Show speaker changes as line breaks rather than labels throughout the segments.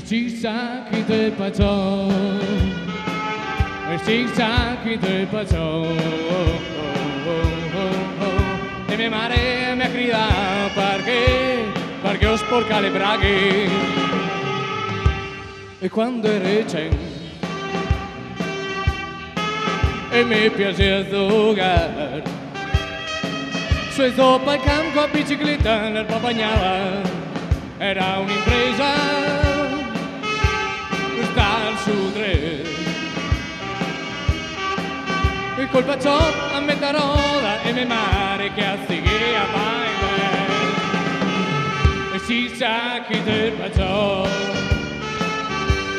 zigzag y te pasó, el zigzag y te pasó, e mia mare mi ha cridato perché ho sporca le braghe, e quando ero cento e mi piace giocare, su dopo il campo a bicicletta l'erba bagnava, era un'impresa star su tre, il colpaccio a metà roda e mia mare che a stiglia vai, e si sa chi te passò,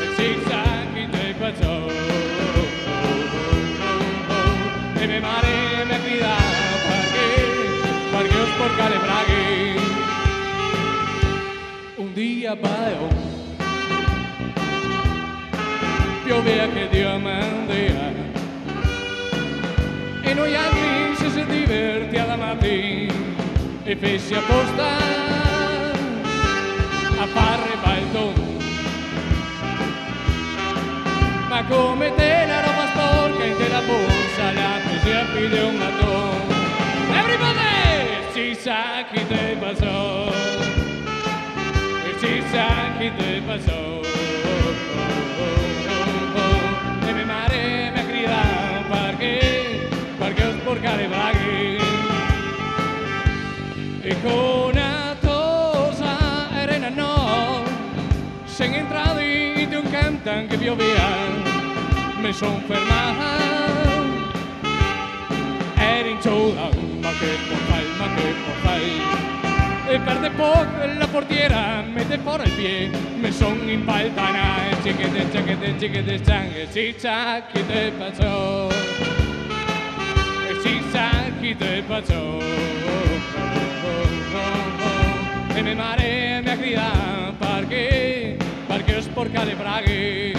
e si sa chi te passò, e mia mare mi ha gridato perché ho sporca le braghe. Un dia baio pioveva che Dio mandava e noi altri ci si diverti alla mattina e fessi apposta a fare baldone, ma come te la roba sporca in te la borsa la presi a piede un mattone. Everybody! Si sa chi te passò, si sa chi te passò, e mia mare mi ha gridato perché ho sporca le braghe, e con una tosa era no, se entrato in un cantan che pioveva, mi son fermato, era in ciuda, ma che può fare? E perde poco la portiera, mette fuori il piede, mi son impaltanata, chiquete, sangue, si sa chi te passò, e si sa chi te passò, e mia mare mi ha gridato perché ho sporca le braghe.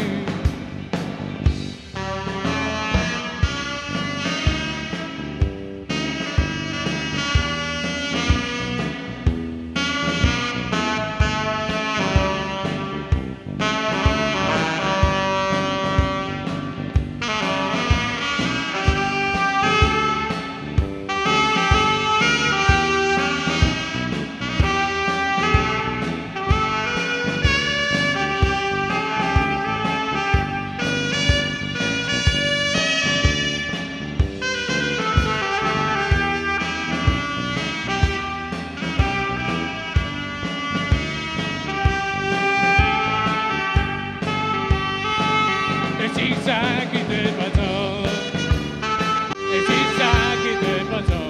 Si sa chi te passò, e si sa chi te passò,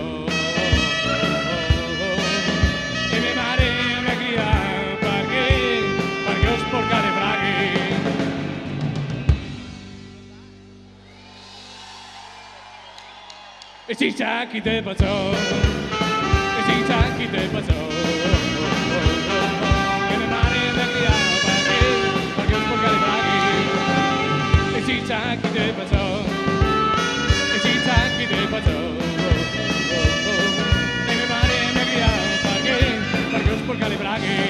e mia mare mi ha gridato perché ho sporca le braghe. E si sa chi te passò, e si sa chi te passò, e mia mare mi ha gridato perché ho sporca le braghe. E si sa chi te passò, e si sa chi te passò, e mia mare mi ha gridato perché ho sporca le braghe.